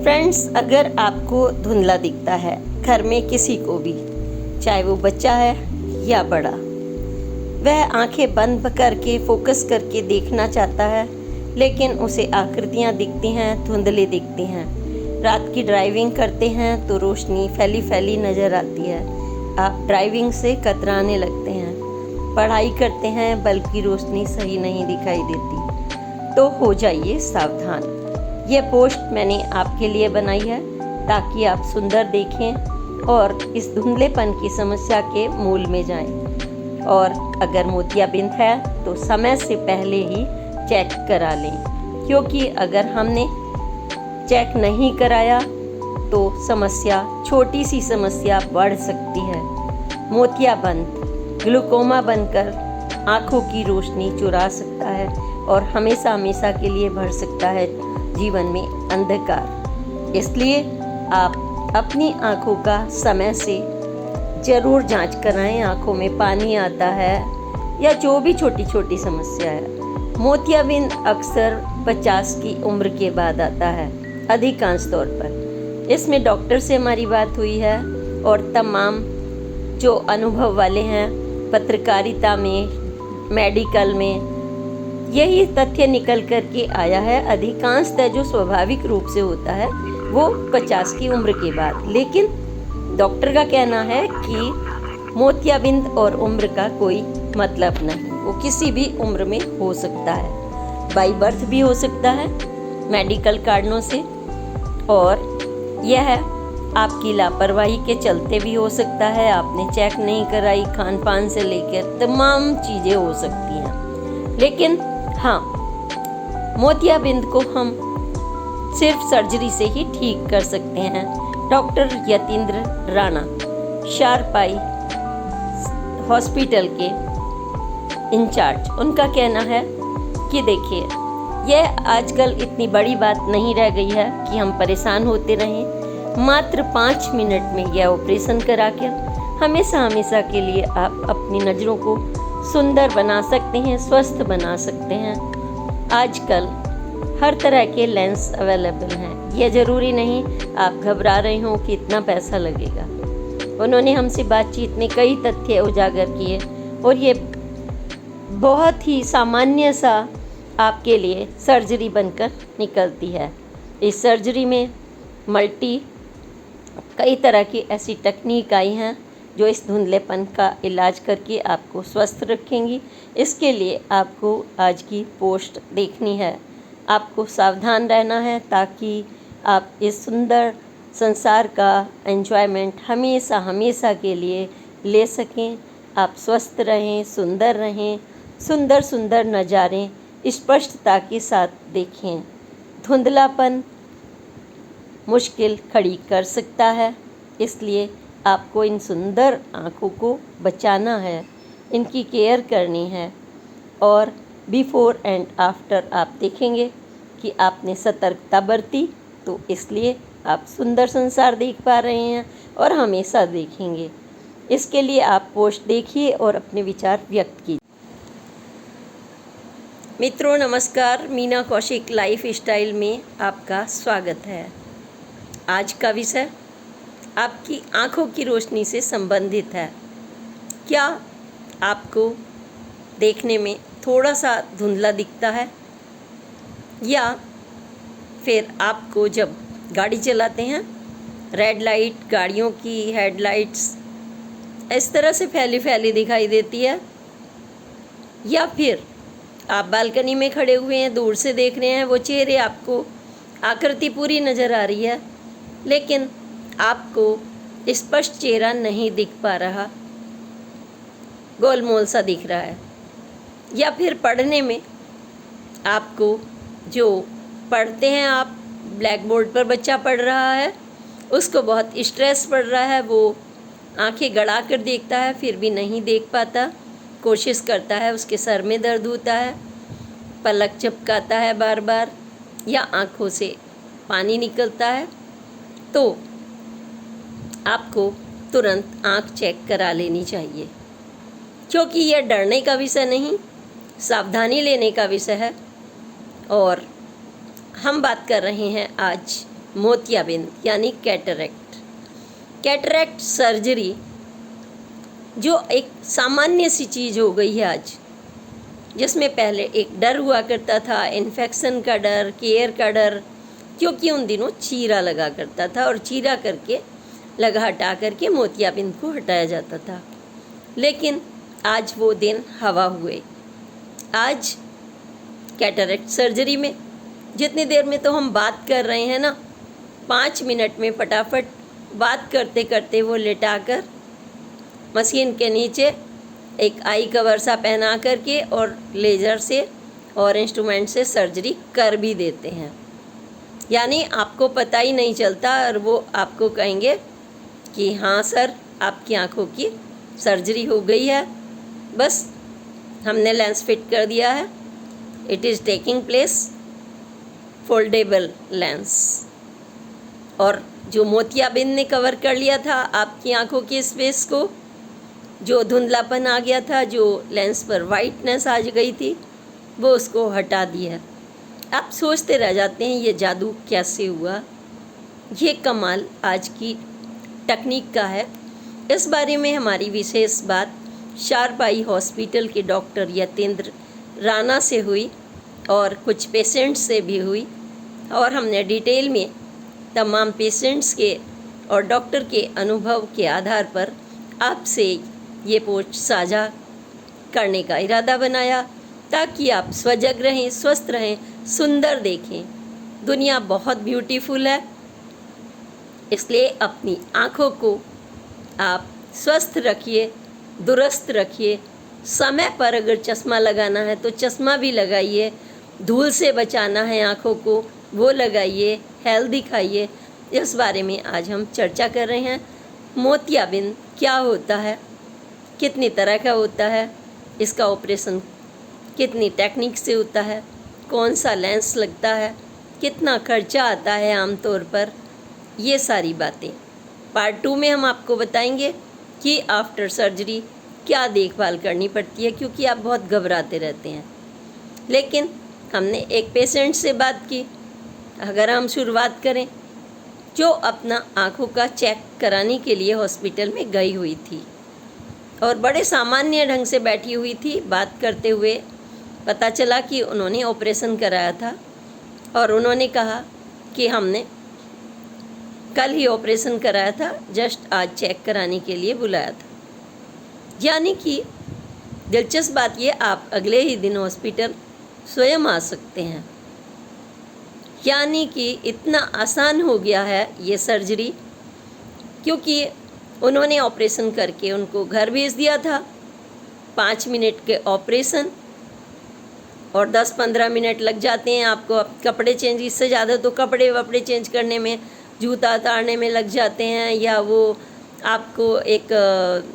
Friends, अगर आपको धुंधला दिखता है घर में किसी को भी, चाहे वो बच्चा है या बड़ा, वह आंखें बंद करके फोकस करके देखना चाहता है, लेकिन उसे आकृतियां दिखती हैं, धुंधली दिखती हैं। रात की ड्राइविंग करते हैं तो रोशनी फैली फैली नज़र आती है, आप ड्राइविंग से कतराने लगते हैं। पढ़ाई करते हैं बल्कि रोशनी सही नहीं दिखाई देती, तो हो जाइए सावधान। यह पोस्ट मैंने आपके लिए बनाई है ताकि आप सुंदर देखें और इस धुंधलेपन की समस्या के मूल में जाएं। और अगर मोतियाबिंद है तो समय से पहले ही चेक करा लें, क्योंकि अगर हमने चेक नहीं कराया तो समस्या, छोटी सी समस्या बढ़ सकती है। मोतियाबिंद ग्लूकोमा बनकर आँखों की रोशनी चुरा सकता है और हमेशा हमेशा के लिए भर सकता है जीवन में अंधकार। इसलिए आप अपनी आँखों का समय से ज़रूर जांच कराएं। आँखों में पानी आता है या जो भी छोटी छोटी समस्या है। मोतियाबिंद अक्सर 50 की उम्र के बाद आता है, अधिकांश तौर पर। इसमें डॉक्टर से हमारी बात हुई है और तमाम जो अनुभव वाले हैं, पत्रकारिता में, मेडिकल में, यही तथ्य निकल कर के आया है। अधिकांशतः जो स्वाभाविक रूप से होता है वो 50 की उम्र के बाद, लेकिन डॉक्टर का कहना है कि मोतियाबिंद और उम्र का कोई मतलब नहीं, वो किसी भी उम्र में हो सकता है। बाई बर्थ भी हो सकता है, मेडिकल कारणों से, और यह आपकी लापरवाही के चलते भी हो सकता है। आपने चेक नहीं कराई, खान पान से लेकर तमाम चीज़ें हो सकती हैं। लेकिन हाँ, मोतियाबिंद को हम सिर्फ सर्जरी से ही ठीक कर सकते हैं। Doctor Yatindra Rana, sharp eye hospital के इंचार्ज, उनका कहना है कि देखिए, यह आजकल इतनी बड़ी बात नहीं रह गई है कि हम परेशान होते रहें। मात्र 5 मिनट में यह ऑपरेशन कराकर हमेशा हमेशा के लिए आप अपनी नज़रों को सुंदर बना सकते हैं, स्वस्थ बना सकते हैं। आजकल हर तरह के लेंस अवेलेबल हैं, यह ज़रूरी नहीं आप घबरा रहे हो कि इतना पैसा लगेगा। उन्होंने हमसे बातचीत में कई तथ्य उजागर किए और ये बहुत ही सामान्य सा आपके लिए सर्जरी बनकर निकलती है। इस सर्जरी में कई तरह की ऐसी टेक्निक आई हैं जो इस धुंधलेपन का इलाज करके आपको स्वस्थ रखेंगी। इसके लिए आपको आज की पोस्ट देखनी है, आपको सावधान रहना है ताकि आप इस सुंदर संसार का एंजॉयमेंट हमेशा हमेशा के लिए ले सकें। आप स्वस्थ रहें, सुंदर रहें, सुंदर सुंदर नज़ारे स्पष्टता के साथ देखें। धुंधलापन मुश्किल खड़ी कर सकता है, इसलिए आपको इन सुंदर आँखों को बचाना है, इनकी केयर करनी है। और बिफोर एंड आफ्टर आप देखेंगे कि आपने सतर्कता बरती, तो इसलिए आप सुंदर संसार देख पा रहे हैं और हमेशा देखेंगे। इसके लिए आप पोस्ट देखिए और अपने विचार व्यक्त कीजिए। मित्रों नमस्कार, मीना कौशिक लाइफ स्टाइल में आपका स्वागत है। आज का विषय आपकी आँखों की रोशनी से संबंधित है। क्या आपको देखने में थोड़ा सा धुंधला दिखता है, या फिर आपको जब गाड़ी चलाते हैं रेड लाइट, गाड़ियों की हेडलाइट्स इस तरह से फैली फैली दिखाई देती है, या फिर आप बालकनी में खड़े हुए हैं, दूर से देख रहे हैं, वो चेहरे आपको आकृति पूरी नज़र आ रही है लेकिन आपको स्पष्ट चेहरा नहीं दिख पा रहा, गोलमोल सा दिख रहा है। या फिर पढ़ने में आपको, जो पढ़ते हैं आप, ब्लैक बोर्ड पर बच्चा पढ़ रहा है, उसको बहुत स्ट्रेस पड़ रहा है, वो आंखें गड़ा कर देखता है फिर भी नहीं देख पाता, कोशिश करता है, उसके सर में दर्द होता है, पलक झपकाता है बार बार, या आँखों से पानी निकलता है, तो आपको तुरंत आँख चेक करा लेनी चाहिए। क्योंकि यह डरने का विषय नहीं, सावधानी लेने का विषय है। और हम बात कर रहे हैं आज मोतियाबिंद यानी कैटरेक्ट। कैटरेक्ट सर्जरी जो एक सामान्य सी चीज़ हो गई है आज, जिसमें पहले एक डर हुआ करता था, इन्फेक्शन का डर, केयर का डर, क्योंकि उन दिनों चीरा लगा करता था और चीरा करके हटा करके मोतियाबिंद को हटाया जाता था। लेकिन आज वो दिन हवा हुए। आज कैटरेक्ट सर्जरी में जितनी देर में तो हम बात कर रहे हैं ना, 5 मिनट में फटाफट बात करते करते वो लेटाकर मशीन के नीचे एक आई कवर सा पहना करके और लेज़र से और इंस्ट्रूमेंट से सर्जरी कर भी देते हैं। यानी आपको पता ही नहीं चलता और वो आपको कहेंगे कि हाँ सर, आपकी आँखों की सर्जरी हो गई है, बस हमने लेंस फिट कर दिया है, it is taking place, foldable lens. और जो मोतियाबिंद ने कवर कर लिया था आपकी आंखों के स्पेस को, जो धुंधलापन आ गया था, जो लेंस पर वाइटनेस आ गई थी, वो उसको हटा दिया। आप सोचते रह जाते हैं ये जादू कैसे हुआ। ये कमाल आज की तकनीक का है। इस बारे में हमारी विशेष बात शार्प आई हॉस्पिटल के डॉक्टर यतेंद्र राणा से हुई और कुछ पेशेंट्स से भी हुई, और हमने डिटेल में तमाम पेशेंट्स के और डॉक्टर के अनुभव के आधार पर आपसे ये पोस्ट साझा करने का इरादा बनाया, ताकि आप सजग रहें, स्वस्थ रहें, सुंदर देखें। दुनिया बहुत ब्यूटीफुल है, इसलिए अपनी आँखों को आप स्वस्थ रखिए, दुरुस्त रखिए। समय पर अगर चश्मा लगाना है तो चश्मा भी लगाइए, धूल से बचाना है आँखों को वो लगाइए, हेल्दी खाइए। इस बारे में आज हम चर्चा कर रहे हैं। मोतियाबिंद क्या होता है, कितनी तरह का होता है, इसका ऑपरेशन कितनी टेक्निक से होता है, कौन सा लेंस लगता है, कितना खर्चा आता है आमतौर पर, ये सारी बातें पार्ट 2 में हम आपको बताएंगे कि आफ्टर सर्जरी क्या देखभाल करनी पड़ती है, क्योंकि आप बहुत घबराते रहते हैं। लेकिन हमने एक पेशेंट से बात की, अगर हम शुरुआत करें, जो अपना आँखों का चेक कराने के लिए हॉस्पिटल में गई हुई थी और बड़े सामान्य ढंग से बैठी हुई थी। बात करते हुए पता चला कि उन्होंने ऑपरेशन कराया था और उन्होंने कहा कि हमने कल ही ऑपरेशन कराया था, जस्ट आज चेक कराने के लिए बुलाया था। यानी कि दिलचस्प बात ये, आप अगले ही दिन हॉस्पिटल स्वयं आ सकते हैं। यानी कि इतना आसान हो गया है ये सर्जरी, क्योंकि उन्होंने ऑपरेशन करके उनको घर भेज दिया था। 5 मिनट के ऑपरेशन और 10-15 मिनट लग जाते हैं आपको अब कपड़े चेंज, इससे ज़्यादा तो कपड़े वपड़े चेंज करने में, जूता उतारने में लग जाते हैं, या वो आपको एक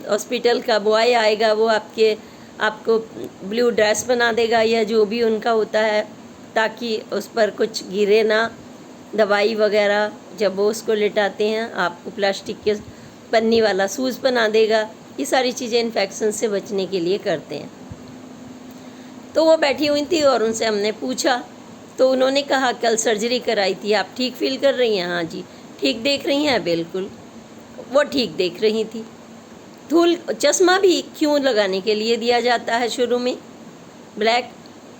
हॉस्पिटल का बॉय आएगा, वो आपको ब्लू ड्रेस बना देगा या जो भी उनका होता है, ताकि उस पर कुछ गिरे ना, दवाई वगैरह। जब वो उसको लेटाते हैं आपको प्लास्टिक के पन्नी वाला शूज़ बना देगा। ये सारी चीज़ें इन्फेक्शन से बचने के लिए करते हैं। तो वो बैठी हुई थी और उनसे हमने पूछा, तो उन्होंने कहा कल सर्जरी कराई थी, आप ठीक फील कर रही हैं? हाँ जी। ठीक देख रही हैं? बिल्कुल। वो ठीक देख रही थी। धूल चश्मा भी क्यों लगाने के लिए दिया जाता है शुरू में, ब्लैक,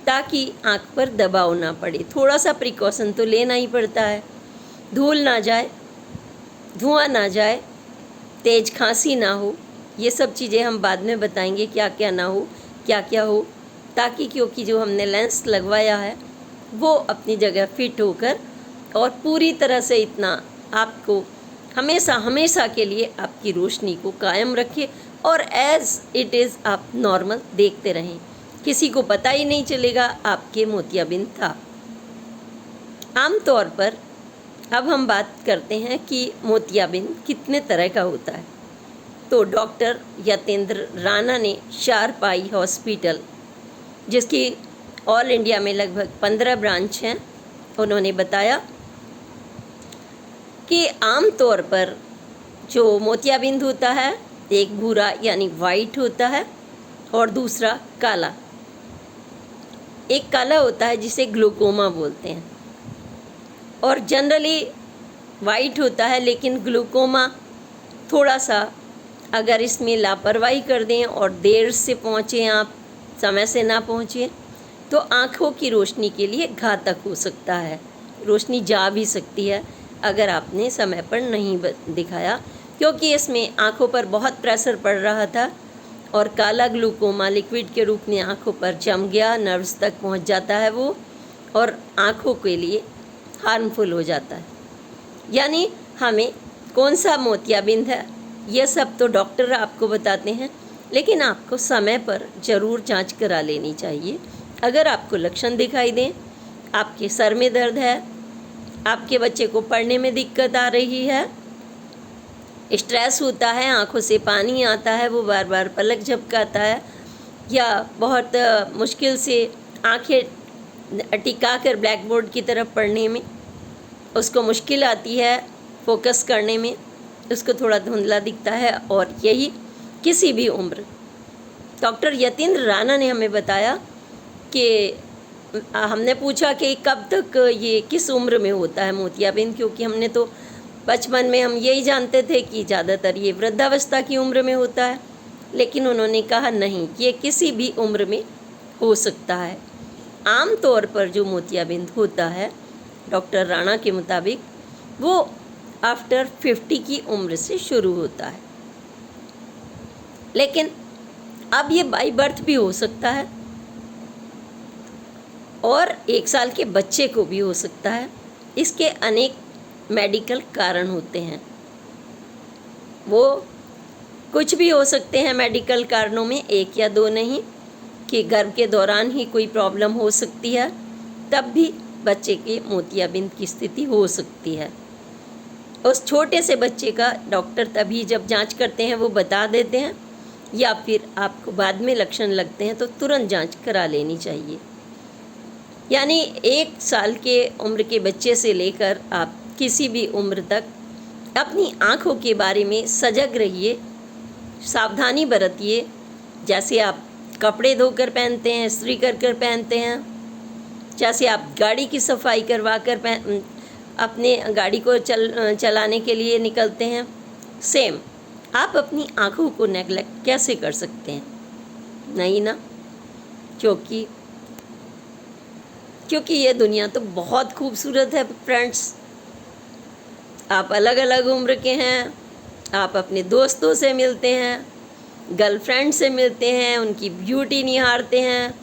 ताकि आँख पर दबाव ना पड़े। थोड़ा सा प्रिकॉशन तो लेना ही पड़ता है, धूल ना जाए, धुआं ना जाए, तेज़ खांसी ना हो। ये सब चीज़ें हम बाद में बताएंगे, क्या क्या ना हो, क्या क्या हो, ताकि क्योंकि जो हमने लेंस लगवाया है वो अपनी जगह फिट होकर और पूरी तरह से इतना आपको हमेशा के लिए आपकी रोशनी को कायम रखे और एज़ इट इज़ आप नॉर्मल देखते रहें। किसी को पता ही नहीं चलेगा आपके मोतियाबिंद था। आमतौर पर अब हम बात करते हैं कि मोतियाबिंद कितने तरह का होता है। तो डॉक्टर यतेंद्र राणा ने शार्प आई हॉस्पिटल, जिसकी ऑल इंडिया में लगभग 15 ब्रांच हैं, उन्होंने बताया कि आम तौर पर जो मोतियाबिंद होता है, एक भूरा यानी वाइट होता है और दूसरा काला। एक काला होता है जिसे ग्लूकोमा बोलते हैं, और जनरली वाइट होता है, लेकिन ग्लूकोमा थोड़ा सा अगर इसमें लापरवाही कर दें और देर से पहुँचें, आप समय से ना पहुँचें, तो आँखों की रोशनी के लिए घातक हो सकता है। रोशनी जा भी सकती है अगर आपने समय पर नहीं दिखाया, क्योंकि इसमें आँखों पर बहुत प्रेशर पड़ रहा था और काला ग्लूकोमा लिक्विड के रूप में आँखों पर जम गया, नर्व्स तक पहुँच जाता है वो, और आँखों के लिए हार्मफुल हो जाता है। यानी हमें कौन सा मोतियाबिंद है, यह सब तो डॉक्टर आपको बताते हैं, लेकिन आपको समय पर ज़रूर जांच करा लेनी चाहिए। अगर आपको लक्षण दिखाई दें, आपके सर में दर्द है, आपके बच्चे को पढ़ने में दिक्कत आ रही है, स्ट्रेस होता है, आंखों से पानी आता है, वो बार बार पलक झपकाता है, या बहुत मुश्किल से आंखें टिका कर ब्लैक बोर्ड की तरफ पढ़ने में उसको मुश्किल आती है, फोकस करने में उसको थोड़ा धुंधला दिखता है, और यही किसी भी उम्र। डॉक्टर यतीन्द्र राणा ने हमें बताया कि हमने पूछा कि कब तक ये किस उम्र में होता है मोतियाबिंद, क्योंकि हमने तो बचपन में हम यही जानते थे कि ज़्यादातर ये वृद्धावस्था की उम्र में होता है, लेकिन उन्होंने कहा नहीं, ये किसी भी उम्र में हो सकता है। आम तौर पर जो मोतियाबिंद होता है डॉक्टर राणा के मुताबिक वो आफ्टर 50 की उम्र से शुरू होता है, लेकिन अब ये बाई बर्थ भी हो सकता है और 1 साल के बच्चे को भी हो सकता है। इसके अनेक मेडिकल कारण होते हैं, वो कुछ भी हो सकते हैं मेडिकल कारणों में, 1 या 2 नहीं, कि गर्भ के दौरान ही कोई प्रॉब्लम हो सकती है, तब भी बच्चे के मोतियाबिंद की स्थिति हो सकती है। उस छोटे से बच्चे का डॉक्टर तभी जब जांच करते हैं वो बता देते हैं, या फिर आपको बाद में लक्षण लगते हैं तो तुरंत जांच करा लेनी चाहिए। यानी 1 साल के उम्र के बच्चे से लेकर आप किसी भी उम्र तक अपनी आँखों के बारे में सजग रहिए, सावधानी बरतिए। जैसे आप कपड़े धोकर पहनते हैं, इस्त्री कर कर पहनते हैं, जैसे आप गाड़ी की सफाई करवा कर अपने गाड़ी को चलाने के लिए निकलते हैं, सेम आप अपनी आँखों को नेगलेक्ट कैसे कर सकते हैं? नहीं ना, क्योंकि ये दुनिया तो बहुत खूबसूरत है फ्रेंड्स। आप अलग अलग उम्र के हैं, आप अपने दोस्तों से मिलते हैं, गर्लफ्रेंड से मिलते हैं, उनकी ब्यूटी निहारते हैं,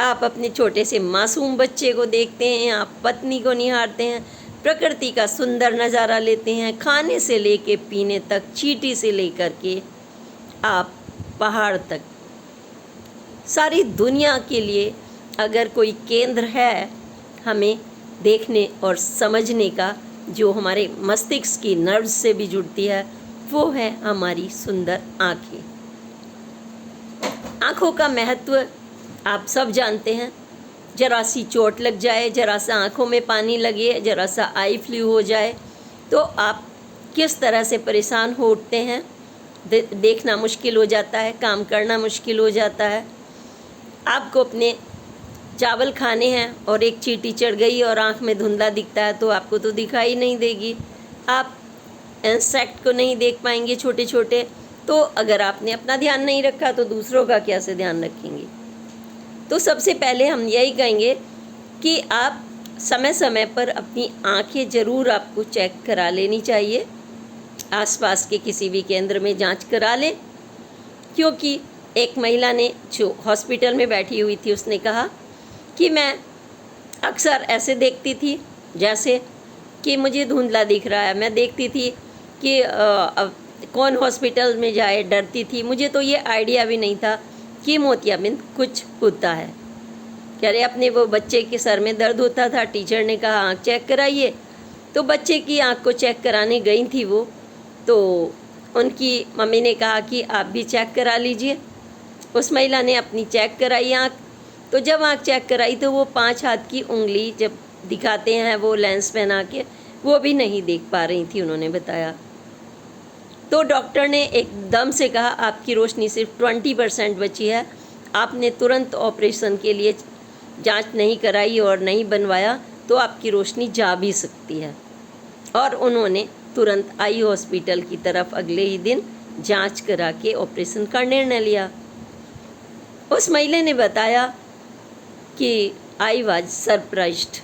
आप अपने छोटे से मासूम बच्चे को देखते हैं, आप पत्नी को निहारते हैं, प्रकृति का सुंदर नज़ारा लेते हैं, खाने से लेके पीने तक, चींटी से लेकर के आप पहाड़ तक, सारी दुनिया के लिए अगर कोई केंद्र है हमें देखने और समझने का, जो हमारे मस्तिष्क की नर्व्स से भी जुड़ती है, वो है हमारी सुंदर आँखें। आँखों का महत्व आप सब जानते हैं। जरा सी चोट लग जाए, जरा सा आँखों में पानी लगे, जरा सा आई फ्लू हो जाए तो आप किस तरह से परेशान हो उठते हैं, देखना मुश्किल हो जाता है, काम करना मुश्किल हो जाता है। आपको अपने चावल खाने हैं और एक चींटी चढ़ गई और आँख में धुंधला दिखता है तो आपको तो दिखाई नहीं देगी, आप इंसेक्ट को नहीं देख पाएंगे छोटे छोटे, तो अगर आपने अपना ध्यान नहीं रखा तो दूसरों का कैसे ध्यान रखेंगे? तो सबसे पहले हम यही कहेंगे कि आप समय समय पर अपनी आँखें ज़रूर आपको चेक करा लेनी चाहिए। आसपास के किसी भी केंद्र में जांच करा लें, क्योंकि एक महिला ने जो हॉस्पिटल में बैठी हुई थी उसने कहा कि मैं अक्सर ऐसे देखती थी जैसे कि मुझे धुंधला दिख रहा है, मैं देखती थी कि कौन हॉस्पिटल में जाए, डरती थी, मुझे तो ये आइडिया भी नहीं था कि मोतियाबिंद कुछ होता है। कह रहे अपने वो बच्चे के सर में दर्द होता था, टीचर ने कहा आँख चेक कराइए, तो बच्चे की आँख को चेक कराने गई थी वो, तो उनकी मम्मी ने कहा कि आप भी चेक करा लीजिए। उस महिला ने अपनी चेक कराई आँख, तो जब आँख चेक कराई तो वो 5 हाथ की उंगली जब दिखाते हैं वो लेंस पहना के, वो भी नहीं देख पा रही थी, उन्होंने बताया। तो डॉक्टर ने एकदम से कहा आपकी रोशनी सिर्फ 20% बची है, आपने तुरंत ऑपरेशन के लिए जांच नहीं कराई और नहीं बनवाया तो आपकी रोशनी जा भी सकती है। और उन्होंने तुरंत आई हॉस्पिटल की तरफ अगले ही दिन जांच करा के ऑपरेशन का निर्णय लिया। उस महिला ने बताया कि आई वाज सरप्राइज्ड,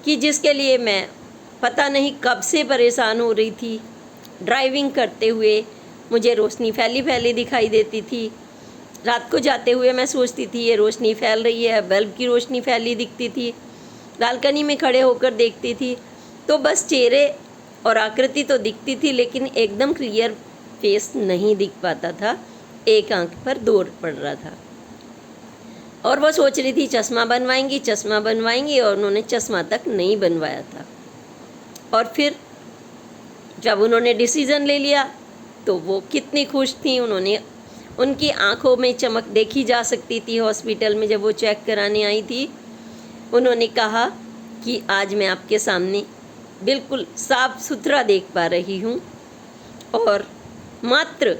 कि जिसके लिए मैं पता नहीं कब से परेशान हो रही थी। ड्राइविंग करते हुए मुझे रोशनी फैली फैली दिखाई देती थी। रात को जाते हुए मैं सोचती थी ये रोशनी फैल रही है, बल्ब की रोशनी फैली दिखती थी। बालकनी में खड़े होकर देखती थी तो बस चेहरे और आकृति तो दिखती थी, लेकिन एकदम क्लियर फेस नहीं दिख पाता था। एक आंख पर दौर पड़ रहा था और वो सोच रही थी चश्मा बनवाएंगी, और उन्होंने चश्मा तक नहीं बनवाया था। और फिर जब उन्होंने डिसीज़न ले लिया तो वो कितनी खुश थी। उनकी आंखों में चमक देखी जा सकती थी हॉस्पिटल में जब वो चेक कराने आई थी। उन्होंने कहा कि आज मैं आपके सामने बिल्कुल साफ सुथरा देख पा रही हूँ, और मात्र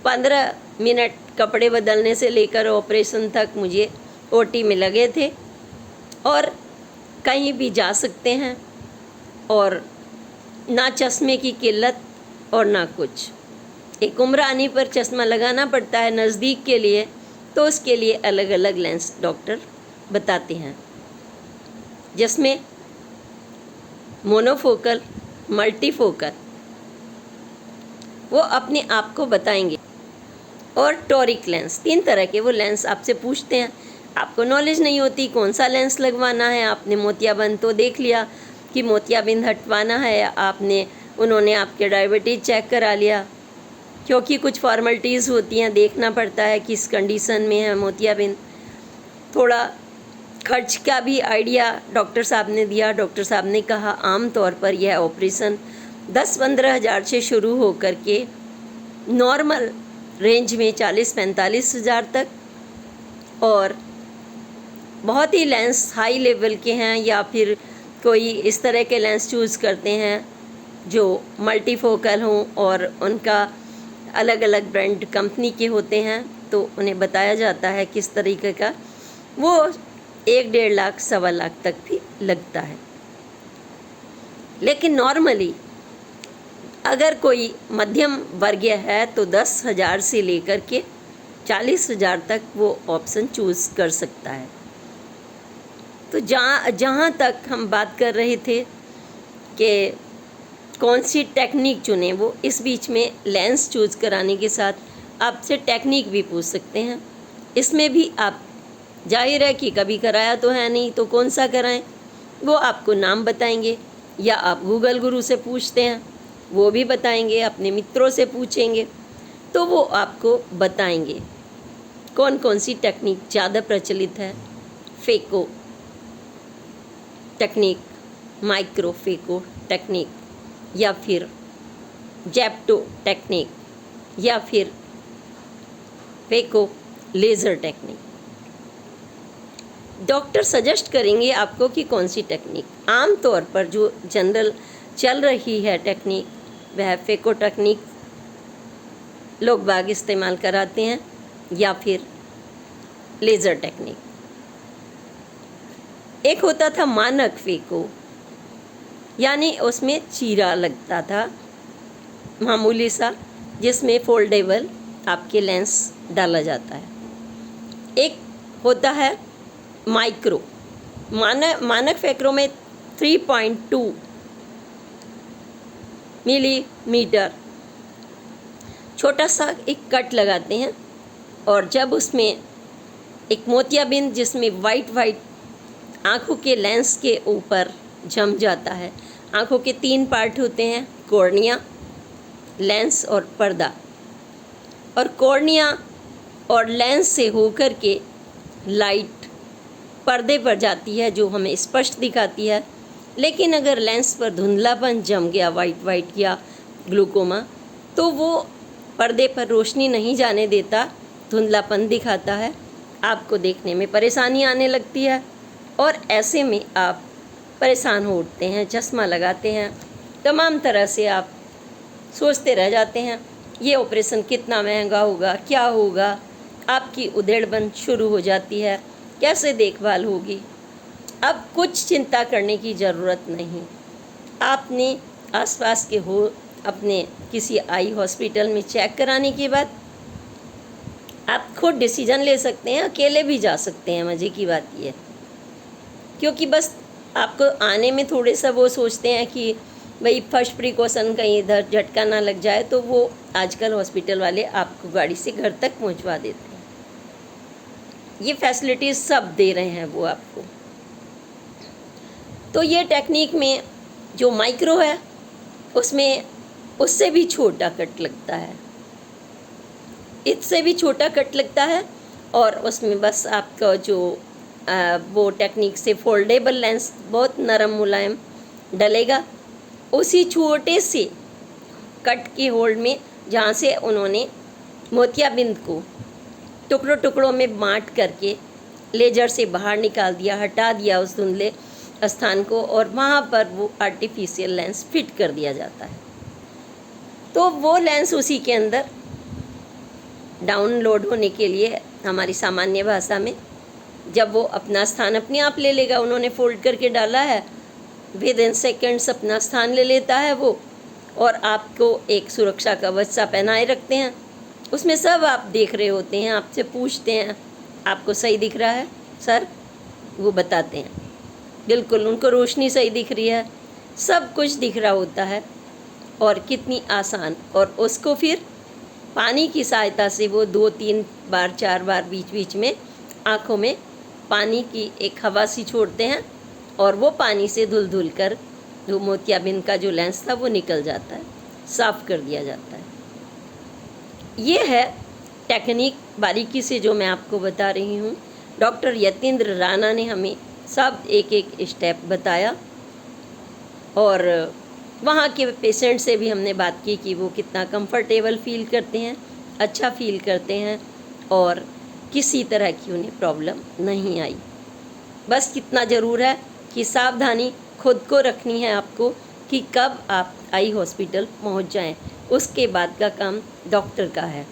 15 मिनट कपड़े बदलने से लेकर ऑपरेशन तक मुझे ओटी में लगे थे, और कहीं भी जा सकते हैं, और ना चश्मे की किल्लत और ना कुछ। एक उम्र आने पर चश्मा लगाना पड़ता है नज़दीक के लिए, तो उसके लिए अलग अलग लेंस डॉक्टर बताते हैं, जिसमें मोनोफोकल, मल्टीफोकल वो अपने आप को बताएंगे, और टॉरिक लेंस। 3 तरह के वो लेंस आपसे पूछते हैं। आपको नॉलेज नहीं होती कौन सा लेंस लगवाना है। आपने मोतियाबिंद तो देख लिया कि मोतियाबिंद हटवाना है, उन्होंने आपके डायबिटीज़ चेक करा लिया, क्योंकि कुछ फॉर्मेलिटीज़ होती हैं, देखना पड़ता है किस कंडीशन में है मोतियाबिंद। थोड़ा खर्च का भी आइडिया डॉक्टर साहब ने दिया। डॉक्टर साहब ने कहा आम तौर पर यह ऑपरेशन 10-15 हज़ार से शुरू होकर के नॉर्मल रेंज में 40-45 हज़ार तक, और बहुत ही लेंस हाई लेवल के हैं या फिर कोई इस तरह के लेंस चूज़ करते हैं जो मल्टीफोकल हों और उनका अलग अलग ब्रांड कंपनी के होते हैं, तो उन्हें बताया जाता है किस तरीके का। वो 1-1.5 लाख 1.25 लाख तक भी लगता है। लेकिन नॉर्मली अगर कोई मध्यम वर्गीय है तो 10 हज़ार से लेकर के 40 हज़ार तक वो ऑप्शन चूज़ कर सकता है। तो जहाँ तक हम बात कर रहे थे कि कौन सी टेक्निक चुनें, वो इस बीच में लेंस चूज़ कराने के साथ आपसे टेक्निक भी पूछ सकते हैं। इसमें भी आप जाहिर है कि कभी कराया तो है नहीं, तो कौन सा कराएं, वो आपको नाम बताएंगे, या आप गूगल गुरु से पूछते हैं वो भी बताएंगे, अपने मित्रों से पूछेंगे तो वो आपको बताएंगे कौन कौन सी टेक्निक ज़्यादा प्रचलित है। Phaco technique, micro phaco technique, या फिर जेप्टो टेक्निक, या फिर phaco laser technique. Doctor suggest करेंगे आपको कि कौन सी टेक्निक। आम तौर पर जो जनरल चल रही है टेक्निक, वह फेको टेक्निक लोग बाग इस्तेमाल कराते हैं, या फिर लेज़र टेक्निक। एक होता था मानक फेको, यानी उसमें चीरा लगता था मामूली सा, जिसमें फोल्डेबल आपके लेंस डाला जाता है। एक होता है माइक्रो। मानक फेको में 3.2 मिलीमीटर छोटा सा एक कट लगाते हैं, और जब उसमें एक मोतियाबिंद जिसमें वाइट आँखों के लेंस के ऊपर जम जाता है। आँखों के 3 पार्ट होते हैं, कॉर्निया, लेंस और पर्दा, और कॉर्निया और लेंस से होकर के लाइट पर्दे पर जाती है जो हमें स्पष्ट दिखाती है। लेकिन अगर लेंस पर धुंधलापन जम गया, वाइट या ग्लूकोमा, तो वो पर्दे पर रोशनी नहीं जाने देता, धुंधलापन दिखाता है, आपको देखने में परेशानी आने लगती है, और ऐसे में आप परेशान हो उठते हैं, चश्मा लगाते हैं, तमाम तरह से आप सोचते रह जाते हैं ये ऑपरेशन कितना महंगा होगा, क्या होगा। आपकी उधेड़बन शुरू हो जाती है, कैसे देखभाल होगी। अब कुछ चिंता करने की ज़रूरत नहीं। आपने आसपास के हो अपने किसी आई हॉस्पिटल में चेक कराने के बाद आप खुद डिसीजन ले सकते हैं, अकेले भी जा सकते हैं। मज़े की बात ये है, क्योंकि बस आपको आने में थोड़े सा वो सोचते हैं कि भाई फर्स्ट प्रिकॉशन कहीं इधर झटका ना लग जाए, तो वो आजकल हॉस्पिटल वाले आपको गाड़ी से घर तक पहुंचवा देते हैं। ये फैसिलिटीज़ सब दे रहे हैं वो आपको। तो ये टेक्निक में जो माइक्रो है उसमें उससे भी छोटा कट लगता है, इससे भी छोटा कट लगता है, और उसमें बस आपका जो वो टेक्निक से फोल्डेबल लेंस बहुत नरम मुलायम डलेगा उसी छोटे से कट के होल्ड में, जहाँ से उन्होंने मोतियाबिंद को टुकड़ों टुकड़ों में बांट करके लेजर से बाहर निकाल दिया, हटा दिया उस धुंधले स्थान को, और वहाँ पर वो आर्टिफिशियल लेंस फिट कर दिया जाता है। तो वो लेंस उसी के अंदर डाउनलोड होने के लिए हमारी सामान्य भाषा में जब वो अपना स्थान अपने आप ले लेगा, उन्होंने फोल्ड करके डाला है, विद इन सेकेंड्स अपना स्थान ले लेता है वो, और आपको एक सुरक्षा कवच सा पहनाए रखते हैं। उसमें सब आप देख रहे होते हैं, आपसे पूछते हैं आपको सही दिख रहा है सर, वो बताते हैं बिल्कुल उनको रोशनी सही दिख रही है, सब कुछ दिख रहा होता है। और कितनी आसान, और उसको फिर पानी की सहायता से वो 2-3 बार 4 बार बीच बीच में आँखों में पानी की एक हवा सी छोड़ते हैं, और वो पानी से धुल धुल कर जो मोतियाबिंद का जो लेंस था वो निकल जाता है, साफ़ कर दिया जाता है। ये है टेक्निक बारीकी से जो मैं आपको बता रही हूँ। डॉक्टर यतीन्द्र राणा ने हमें सब एक एक स्टेप बताया, और वहाँ के पेशेंट से भी हमने बात की कि वो कितना कंफर्टेबल फील करते हैं, अच्छा फील करते हैं, और किसी तरह की उन्हें प्रॉब्लम नहीं आई। बस कितना ज़रूर है कि सावधानी खुद को रखनी है आपको कि कब आप आई हॉस्पिटल पहुंच जाएं, उसके बाद का काम डॉक्टर का है।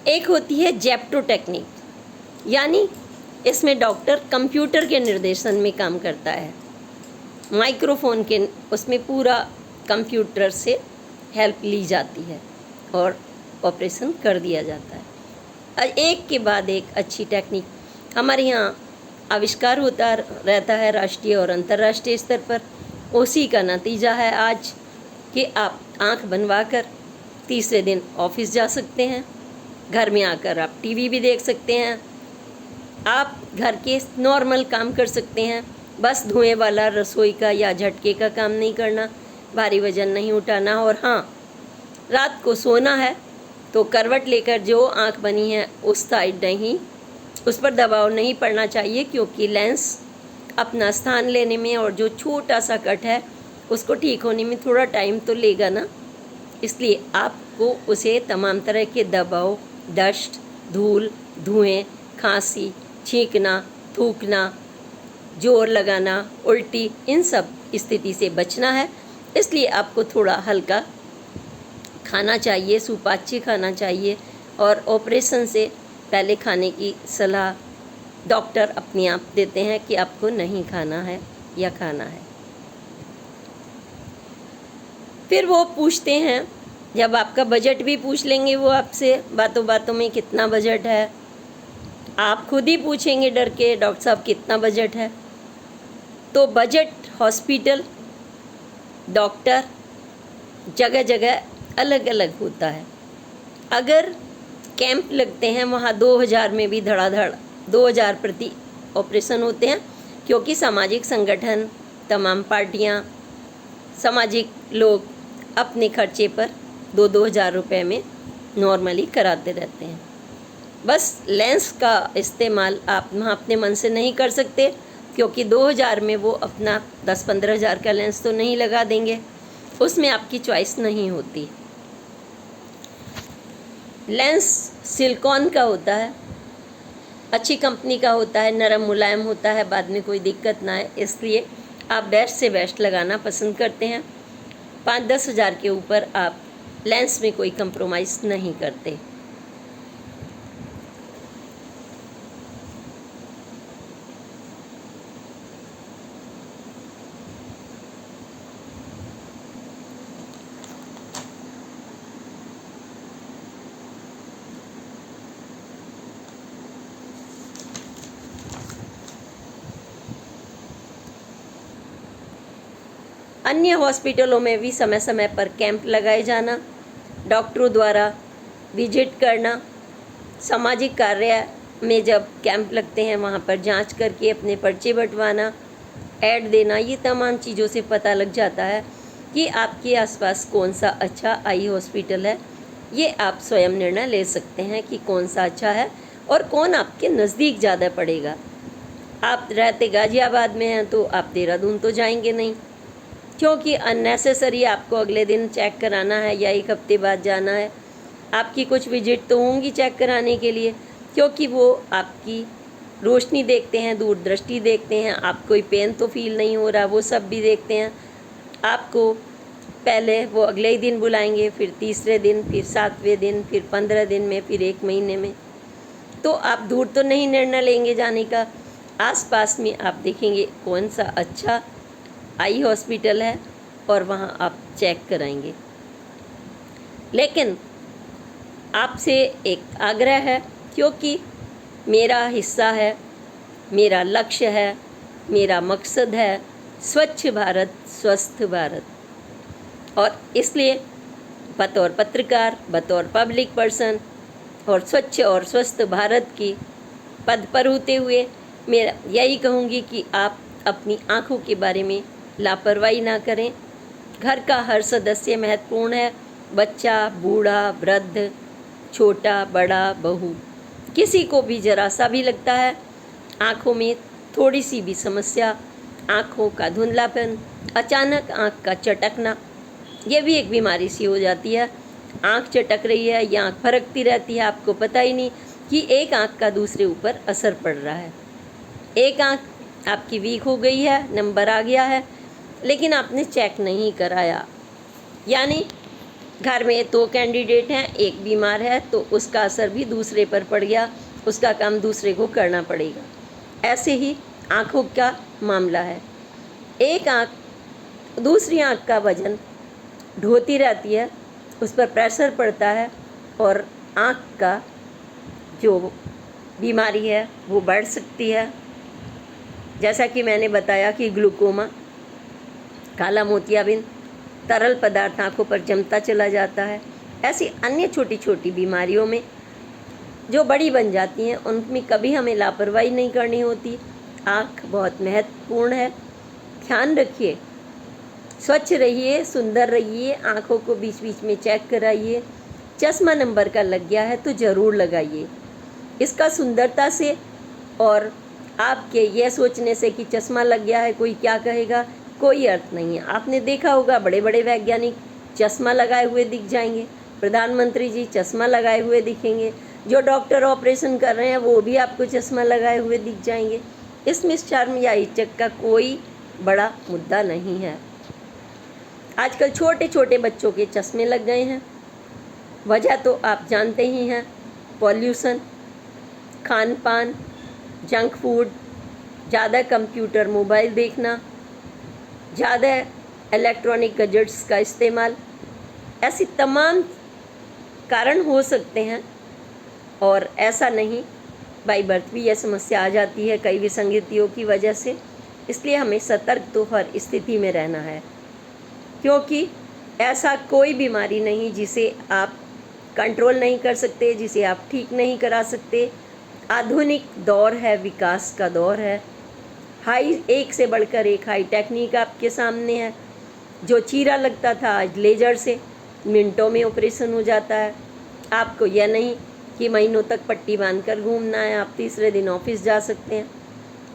एक होती है जेप्टो टेक्निक, यानी इसमें डॉक्टर कंप्यूटर के निर्देशन में काम करता है, माइक्रोफोन के उसमें पूरा कंप्यूटर से हेल्प ली जाती है और ऑपरेशन कर दिया जाता है। एक के बाद एक अच्छी टेक्निक हमारे यहाँ आविष्कार होता रहता है राष्ट्रीय और अंतर्राष्ट्रीय स्तर पर। उसी का नतीजा है आज कि आप आंख बनवाकर तीसरे दिन ऑफिस जा सकते हैं, घर में आकर आप टीवी भी देख सकते हैं, आप घर के नॉर्मल काम कर सकते हैं। बस धुएं वाला रसोई का या झटके का काम नहीं करना, भारी वजन नहीं उठाना, और हाँ, रात को सोना है तो करवट लेकर जो आंख बनी है उस साइड नहीं, उस पर दबाव नहीं पड़ना चाहिए, क्योंकि लेंस अपना स्थान लेने में और जो छोटा सा कट है उसको ठीक होने में थोड़ा टाइम तो लेगा ना। इसलिए आपको उसे तमाम तरह के दबाव, डस्ट, धूल, धुएं, खांसी, छींकना, थूकना, जोर लगाना, उल्टी, इन सब स्थिति से बचना है। इसलिए आपको थोड़ा हल्का खाना चाहिए, सुपाच्य खाना चाहिए, और ऑपरेशन से पहले खाने की सलाह डॉक्टर अपने आप देते हैं कि आपको नहीं खाना है या खाना है। फिर वो पूछते हैं, जब आपका बजट भी पूछ लेंगे वो आपसे बातों बातों में, कितना बजट है। आप खुद ही पूछेंगे डर के, डॉक्टर साहब कितना बजट है। तो बजट हॉस्पिटल, डॉक्टर, जगह जगह अलग अलग होता है। अगर कैंप लगते हैं वहाँ 2000 में भी धड़ाधड़ 2000 प्रति ऑपरेशन होते हैं, क्योंकि सामाजिक संगठन, तमाम पार्टियाँ, सामाजिक लोग अपने खर्चे पर 2-2 हज़ार रुपये में नॉर्मली कराते रहते हैं। बस लेंस का इस्तेमाल आप वहाँ अपने मन से नहीं कर सकते, क्योंकि 2000 में वो अपना 10-15 हज़ार का लेंस तो नहीं लगा देंगे, उसमें आपकी चॉइस नहीं होती। लेंस सिलिकॉन का होता है, अच्छी कंपनी का होता है, नरम मुलायम होता है, बाद में कोई दिक्कत ना है, इसलिए आप बेस्ट से बेस्ट लगाना पसंद करते हैं। 5-10 हज़ार के ऊपर आप लेंस में कोई कंप्रोमाइज़ नहीं करते। अन्य हॉस्पिटलों में भी समय समय पर कैंप लगाए जाना, डॉक्टरों द्वारा विजिट करना, सामाजिक कार्य में जब कैंप लगते हैं वहाँ पर जांच करके अपने पर्चे बंटवाना, ऐड देना, ये तमाम चीज़ों से पता लग जाता है कि आपके आसपास कौन सा अच्छा आई हॉस्पिटल है। ये आप स्वयं निर्णय ले सकते हैं कि कौन सा अच्छा है और कौन आपके नज़दीक ज़्यादा पड़ेगा। आप रहते गाज़ियाबाद में हैं तो आप देहरादून तो जाएंगे नहीं, क्योंकि अननेसेसरी आपको अगले दिन चेक कराना है या एक हफ्ते बाद जाना है। आपकी कुछ विजिट तो होंगी चेक कराने के लिए, क्योंकि वो आपकी रोशनी देखते हैं, दूरदृष्टि देखते हैं, आप कोई पेन तो फील नहीं हो रहा, वो सब भी देखते हैं। आपको पहले वो अगले ही दिन बुलाएंगे, फिर तीसरे दिन, फिर 7वें दिन, फिर 15 दिन में, फिर 1 महीने में। तो आप दूर तो नहीं निर्णय लेंगे जाने का, आसपास में आप देखेंगे कौन सा अच्छा आई हॉस्पिटल है और वहाँ आप चेक कराएंगे। लेकिन आपसे एक आग्रह है, क्योंकि मेरा हिस्सा है, मेरा लक्ष्य है, मेरा मकसद है स्वच्छ भारत स्वस्थ भारत, और इसलिए बतौर पत्रकार, बतौर पब्लिक पर्सन और स्वच्छ और स्वस्थ भारत की पद पर होते हुए मेरा यही कहूँगी कि आप अपनी आँखों के बारे में लापरवाही ना करें। घर का हर सदस्य महत्वपूर्ण है, बच्चा, बूढ़ा, वृद्ध, छोटा, बड़ा, बहू, किसी को भी जरा सा भी लगता है आँखों में थोड़ी सी भी समस्या, आँखों का धुंधलापन, अचानक आँख का चटकना, ये भी एक बीमारी सी हो जाती है। आँख चटक रही है या आँख फरकती रहती है, आपको पता ही नहीं कि एक आँख का दूसरे ऊपर असर पड़ रहा है। एक आँख आपकी वीक हो गई है, नंबर आ गया है, लेकिन आपने चेक नहीं कराया। यानी घर में 2 कैंडिडेट हैं, एक बीमार है तो उसका असर भी दूसरे पर पड़ गया, उसका काम दूसरे को करना पड़ेगा। ऐसे ही आँखों का मामला है। एक आँख दूसरी आँख का वजन ढोती रहती है, उस पर प्रेशर पड़ता है और आँख का जो बीमारी है वो बढ़ सकती है। जैसा कि मैंने बताया कि ग्लूकोमा, काला मोतियाबिंद, तरल पदार्थ आँखों पर जमता चला जाता है। ऐसी अन्य छोटी छोटी बीमारियों में जो बड़ी बन जाती हैं, उनमें कभी हमें लापरवाही नहीं करनी होती। आँख बहुत महत्वपूर्ण है, ध्यान रखिए, स्वच्छ रहिए, सुंदर रहिए, आँखों को बीच बीच में चेक कराइए। चश्मा नंबर का लग गया है तो ज़रूर लगाइए। इसका सुंदरता से और आपके यह सोचने से कि चश्मा लग गया है कोई क्या कहेगा, कोई अर्थ नहीं है। आपने देखा होगा बड़े बड़े वैज्ञानिक चश्मा लगाए हुए दिख जाएंगे, प्रधानमंत्री जी चश्मा लगाए हुए दिखेंगे, जो डॉक्टर ऑपरेशन कर रहे हैं वो भी आपको चश्मा लगाए हुए दिख जाएंगे। इसमें शर्म या इज्जत का कोई बड़ा मुद्दा नहीं है। आजकल छोटे छोटे बच्चों के चश्मे लग गए हैं, वजह तो आप जानते ही हैं, पॉल्यूशन, खान पान, जंक फूड, ज़्यादा कंप्यूटर मोबाइल देखना, ज़्यादा इलेक्ट्रॉनिक गैजेट्स का इस्तेमाल, ऐसी तमाम कारण हो सकते हैं। और ऐसा नहीं, बाई बर्थ भी यह समस्या आ जाती है कई विसंगतियों की वजह से। इसलिए हमें सतर्क तो हर स्थिति में रहना है, क्योंकि ऐसा कोई बीमारी नहीं जिसे आप कंट्रोल नहीं कर सकते, जिसे आप ठीक नहीं करा सकते। आधुनिक दौर है, विकास का दौर है, एक से बढ़कर एक हाई टेक्निक आपके सामने है। जो चीरा लगता था आज लेजर से मिनटों में ऑपरेशन हो जाता है। आपको यह नहीं कि महीनों तक पट्टी बांधकर घूमना है, आप तीसरे दिन ऑफिस जा सकते हैं।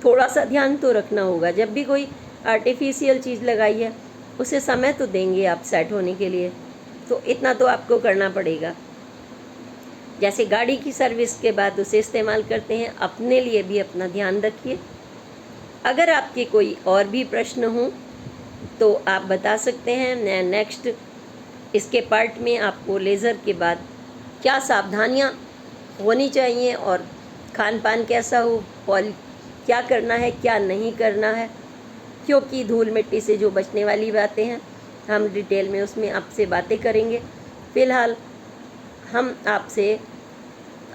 थोड़ा सा ध्यान तो रखना होगा, जब भी कोई आर्टिफिशियल चीज़ लगाई है उसे समय तो देंगे आप सेट होने के लिए, तो इतना तो आपको करना पड़ेगा। जैसे गाड़ी की सर्विस के बाद उसे इस्तेमाल करते हैं, अपने लिए भी अपना ध्यान रखिए। अगर आपके कोई और भी प्रश्न हों तो आप बता सकते हैं। मैं नेक्स्ट इसके पार्ट में आपको लेज़र के बाद क्या सावधानियां होनी चाहिए और खान पान कैसा हो, क्या करना है क्या नहीं करना है, क्योंकि धूल मिट्टी से जो बचने वाली बातें हैं हम डिटेल में उसमें आपसे बातें करेंगे। फ़िलहाल हम आपसे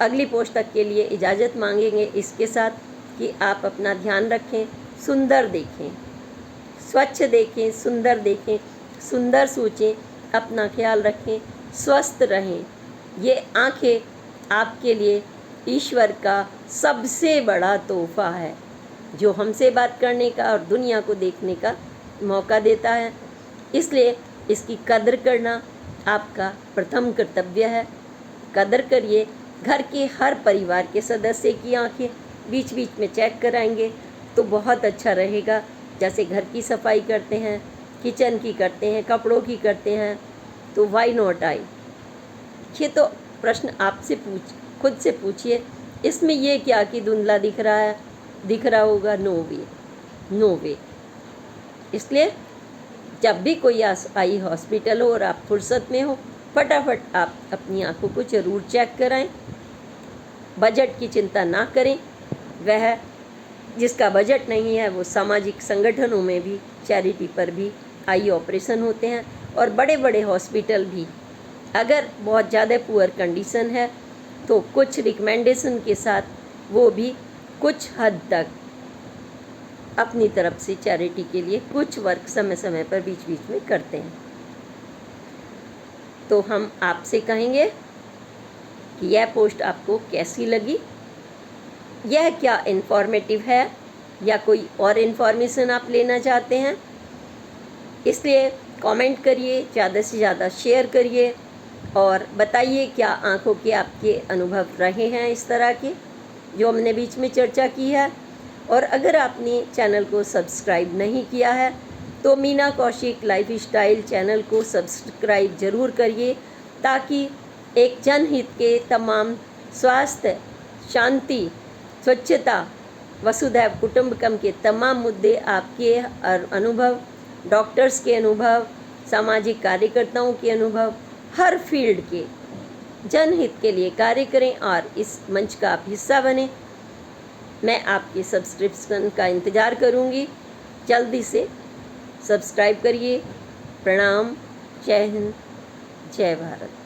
अगली पोस्ट तक के लिए इजाज़त मांगेंगे, इसके साथ कि आप अपना ध्यान रखें, सुंदर देखें, स्वच्छ देखें, सुंदर सोचें, अपना ख्याल रखें, स्वस्थ रहें। ये आँखें आपके लिए ईश्वर का सबसे बड़ा तोहफा है, जो हमसे बात करने का और दुनिया को देखने का मौका देता है। इसलिए इसकी कदर करना आपका प्रथम कर्तव्य है। कदर करिए। घर के हर परिवार के सदस्य की आंखें बीच बीच में चेक कराएंगे तो बहुत अच्छा रहेगा। जैसे घर की सफाई करते हैं, किचन की करते हैं, कपड़ों की करते हैं, तो वाई नॉट आई। ये तो प्रश्न आपसे खुद से पूछिए, इसमें ये क्या कि धुंधला दिख रहा है, दिख रहा होगा? नो वे। इसलिए जब भी कोई आई हॉस्पिटल हो और आप फुर्सत में हो, फटाफट आप अपनी आंखों को ज़रूर चेक कराएं। बजट की चिंता ना करें। वह जिसका बजट नहीं है वो सामाजिक संगठनों में भी, चैरिटी पर भी आई ऑपरेशन होते हैं। और बड़े बड़े हॉस्पिटल भी अगर बहुत ज़्यादा पुअर कंडीशन है तो कुछ रिकमेंडेशन के साथ वो भी कुछ हद तक अपनी तरफ से चैरिटी के लिए कुछ वर्क समय समय पर बीच बीच में करते हैं। तो हम आपसे कहेंगे कि यह पोस्ट आपको कैसी लगी, यह क्या इन्फॉर्मेटिव है या कोई और इन्फॉर्मेशन आप लेना चाहते हैं। इसलिए कमेंट करिए, ज़्यादा से ज़्यादा शेयर करिए और बताइए क्या आंखों के आपके अनुभव रहे हैं इस तरह के जो हमने बीच में चर्चा की है। और अगर आपने चैनल को सब्सक्राइब नहीं किया है तो Meena Kaushik life style channel को सब्सक्राइब ज़रूर करिए, ताकि एक जनहित के तमाम स्वास्थ्य, शांति, स्वच्छता, वसुधैव कुटुंबकम के तमाम मुद्दे, आपके अनुभव, डॉक्टर्स के अनुभव, सामाजिक कार्यकर्ताओं के अनुभव, हर फील्ड के जनहित के लिए कार्य करें और इस मंच का आप हिस्सा बने। मैं आपके सब्सक्रिप्शन का इंतज़ार करूंगी। जल्दी से सब्सक्राइब करिए। प्रणाम। जय हिंद, जय भारत।